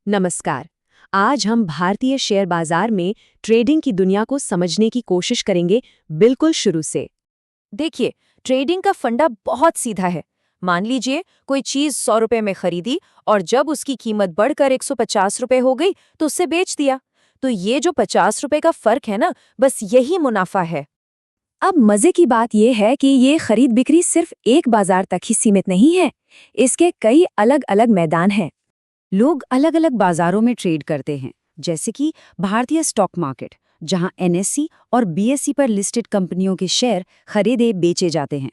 नमस्कार। आज हम भारतीय शेयर बाजार में ट्रेडिंग की दुनिया को समझने की कोशिश करेंगे, बिल्कुल शुरू से। देखिए, ट्रेडिंग का फंडा बहुत सीधा है। मान लीजिए कोई चीज 100 रुपए में खरीदी और जब उसकी कीमत बढ़कर 150 रुपए हो गई तो उसे बेच दिया। तो ये जो 50 रुपए का फर्क है ना, बस यही मुनाफा है। अब मजे की बात यह है कि ये खरीद बिक्री सिर्फ एक बाजार तक ही सीमित नहीं है। इसके कई अलग अलग मैदान हैं। लोग अलग अलग बाजारों में ट्रेड करते हैं, जैसे कि भारतीय स्टॉक मार्केट, जहां एनएससी और बीएसई पर लिस्टेड कंपनियों के शेयर खरीदे बेचे जाते हैं।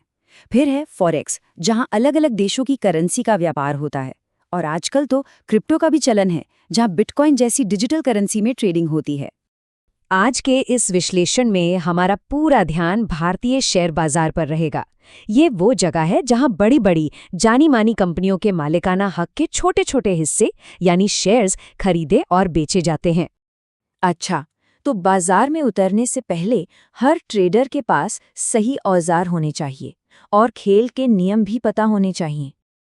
फिर है फॉरेक्स, जहां अलग अलग देशों की करेंसी का व्यापार होता है। और आजकल तो क्रिप्टो का भी चलन है, जहां बिटकॉइन जैसी डिजिटल करेंसी में ट्रेडिंग होती है। आज के इस विश्लेषण में हमारा पूरा ध्यान भारतीय शेयर बाजार पर रहेगा। ये वो जगह है जहां बड़ी बड़ी जानी मानी कंपनियों के मालिकाना हक के छोटे छोटे हिस्से यानी शेयर्स खरीदे और बेचे जाते हैं। अच्छा, तो बाजार में उतरने से पहले हर ट्रेडर के पास सही औजार होने चाहिए और खेल के नियम भी पता होने चाहिए।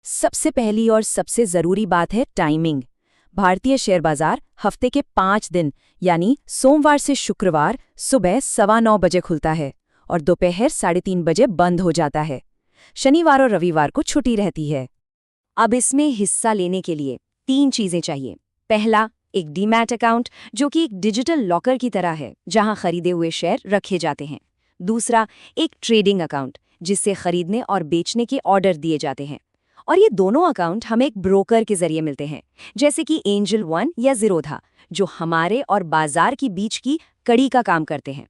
सबसे पहली और सबसे जरूरी बात है टाइमिंग। भारतीय शेयर बाजार हफ्ते के 5 दिन यानी सोमवार से शुक्रवार सुबह 9:15 बजे खुलता है और दोपहर 3:30 बजे बंद हो जाता है। शनिवार और रविवार को छुट्टी रहती है। अब इसमें हिस्सा लेने के लिए 3 चीजें चाहिए। पहला, एक डीमैट अकाउंट, जो कि एक डिजिटल लॉकर की तरह है, जहां खरीदे हुए शेयर रखे जाते हैं। दूसरा, एक ट्रेडिंग अकाउंट, जिससे खरीदने और बेचने के ऑर्डर दिए जाते हैं। और ये दोनों अकाउंट हमें एक ब्रोकर के जरिए मिलते हैं, जैसे कि एंजल वन या ज़ीरोधा, जो हमारे और बाजार की बीच की कड़ी का काम करते हैं।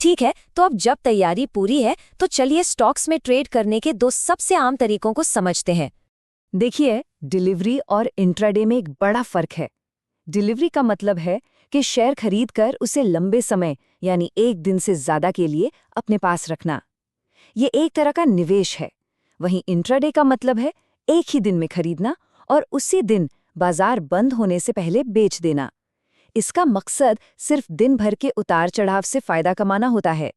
ठीक है, तो अब जब तैयारी पूरी है तो चलिए स्टॉक्स में ट्रेड करने के 2 सबसे आम तरीकों को समझते हैं। देखिए, डिलीवरी और इंट्राडे में एक बड़ा फर्क है। डिलीवरी का मतलब है कि शेयर खरीदकर उसे लंबे समय यानी 1 दिन से ज्यादा के लिए अपने पास रखना। ये एक तरह का निवेश है। वहीं इंट्राडे का मतलब है एक ही दिन में खरीदना और उसी दिन बाजार बंद होने से पहले बेच देना। इसका मकसद सिर्फ दिन भर के उतार चढ़ाव से फायदा कमाना होता है।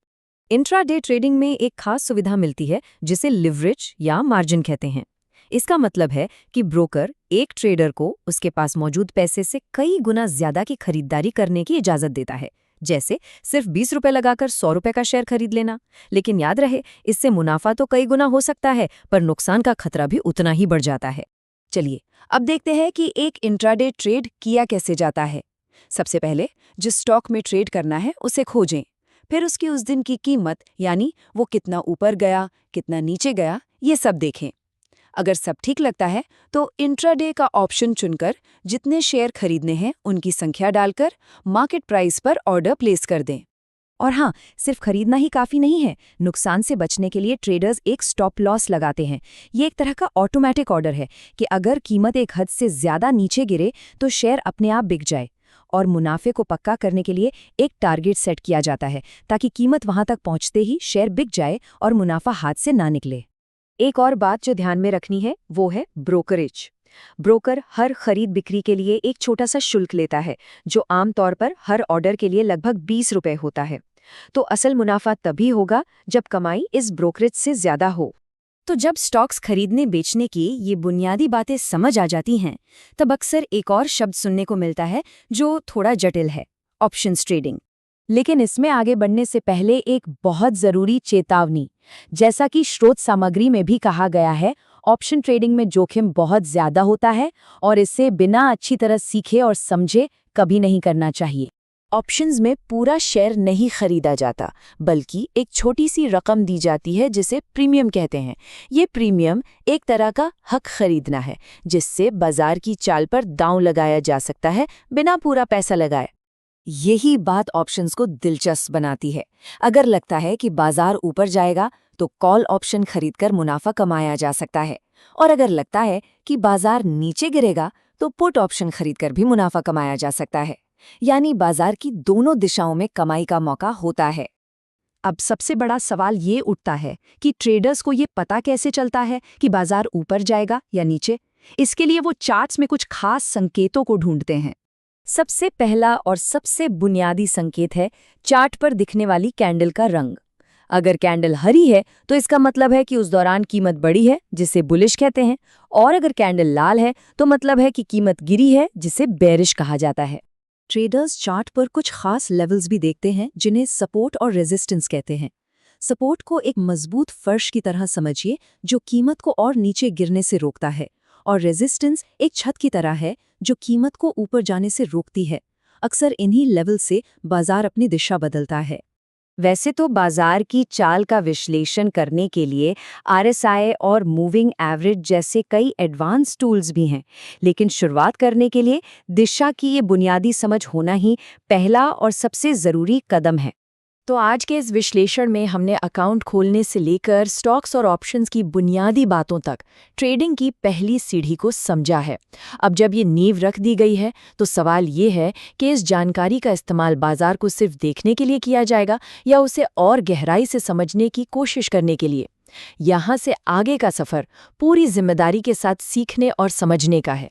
इंट्राडे ट्रेडिंग में एक खास सुविधा मिलती है, जिसे लिवरेज या मार्जिन कहते हैं। इसका मतलब है कि ब्रोकर एक ट्रेडर को उसके पास मौजूद पैसे से कई गुना ज्यादा की खरीदारी करने की इजाजत देता है, जैसे सिर्फ 20 रुपए लगाकर 100 रुपए का शेयर खरीद लेना। लेकिन याद रहे, इससे मुनाफा तो कई गुना हो सकता है, पर नुकसान का खतरा भी उतना ही बढ़ जाता है। चलिए, अब देखते हैं कि एक इंट्राडे ट्रेड किया कैसे जाता है। सबसे पहले जिस स्टॉक में ट्रेड करना है उसे खोजें। फिर उसकी उस दिन की कीमत, यानी वो कितना ऊपर गया, कितना नीचे गया, ये सब देखें। अगर सब ठीक लगता है तो इंट्राडे का ऑप्शन चुनकर जितने शेयर खरीदने हैं उनकी संख्या डालकर मार्केट प्राइस पर ऑर्डर प्लेस कर दें। और हाँ, सिर्फ खरीदना ही काफी नहीं है। नुकसान से बचने के लिए ट्रेडर्स एक स्टॉप लॉस लगाते हैं। ये एक तरह का ऑटोमेटिक ऑर्डर है कि अगर कीमत एक हद से ज्यादा नीचे गिरे तो शेयर अपने आप बिक जाए। और मुनाफे को पक्का करने के लिए एक टारगेट सेट किया जाता है, ताकि कीमत वहां तक पहुंचते ही शेयर बिक जाए और मुनाफा हाथ से ना निकले। एक और बात जो ध्यान में रखनी है वो है ब्रोकरेज। ब्रोकर हर खरीद बिक्री के लिए एक छोटा सा शुल्क लेता है, जो आमतौर पर हर ऑर्डर के लिए लगभग 20 रुपए होता है। तो असल मुनाफा तभी होगा जब कमाई इस ब्रोकरेज से ज्यादा हो। तो जब स्टॉक्स खरीदने बेचने की ये बुनियादी बातें समझ आ जाती हैं, तब अक्सर एक और शब्द सुनने को मिलता है जो थोड़ा जटिल है, ऑप्शंस ट्रेडिंग। लेकिन इसमें आगे बढ़ने से पहले एक बहुत जरूरी चेतावनी। जैसा कि स्रोत सामग्री में भी कहा गया है, ऑप्शन ट्रेडिंग में जोखिम बहुत ज्यादा होता है और इसे बिना अच्छी तरह सीखे और समझे कभी नहीं करना चाहिए। ऑप्शंस में पूरा शेयर नहीं खरीदा जाता, बल्कि एक छोटी सी रकम दी जाती है, जिसे प्रीमियम कहते हैं। ये प्रीमियम एक तरह का हक खरीदना है, जिससे बाजार की चाल पर दांव लगाया जा सकता है बिना पूरा पैसा लगाए। यही बात ऑप्शंस को दिलचस्प बनाती है। अगर लगता है कि बाजार ऊपर जाएगा तो कॉल ऑप्शन खरीदकर मुनाफा कमाया जा सकता है, और अगर लगता है कि बाजार नीचे गिरेगा तो पुट ऑप्शन खरीदकर भी मुनाफा कमाया जा सकता है। यानी बाजार की दोनों दिशाओं में कमाई का मौका होता है। अब सबसे बड़ा सवाल ये उठता है कि ट्रेडर्स को ये पता कैसे चलता है कि बाजार ऊपर जाएगा या नीचे। इसके लिए वो चार्ट्स में कुछ खास संकेतों को ढूंढते हैं। सबसे पहला और सबसे बुनियादी संकेत है चार्ट पर दिखने वाली कैंडल का रंग। अगर कैंडल हरी है तो इसका मतलब है कि उस दौरान कीमत बढ़ी है, जिसे बुलिश कहते हैं, और अगर कैंडल लाल है तो मतलब है कि कीमत गिरी है, जिसे बेरिश कहा जाता है। ट्रेडर्स चार्ट पर कुछ खास लेवल्स भी देखते हैं जिन्हें सपोर्ट और रेजिस्टेंस कहते हैं। सपोर्ट को एक मजबूत फर्श की तरह समझिए जो कीमत को और नीचे गिरने से रोकता है, और रेजिस्टेंस एक छत की तरह है जो कीमत को ऊपर जाने से रोकती है। अक्सर इन्हीं लेवल से बाजार अपनी दिशा बदलता है। वैसे तो बाजार की चाल का विश्लेषण करने के लिए आरएसआई और मूविंग एवरेज जैसे कई एडवांस टूल्स भी हैं, लेकिन शुरुआत करने के लिए दिशा की ये बुनियादी समझ होना ही पहला और सबसे ज़रूरी कदम है। तो आज के इस विश्लेषण में हमने अकाउंट खोलने से लेकर स्टॉक्स और ऑप्शंस की बुनियादी बातों तक ट्रेडिंग की पहली सीढ़ी को समझा है। अब जब ये नींव रख दी गई है तो सवाल ये है कि इस जानकारी का इस्तेमाल बाजार को सिर्फ देखने के लिए किया जाएगा या उसे और गहराई से समझने की कोशिश करने के लिए। यहाँ से आगे का सफ़र पूरी जिम्मेदारी के साथ सीखने और समझने का है।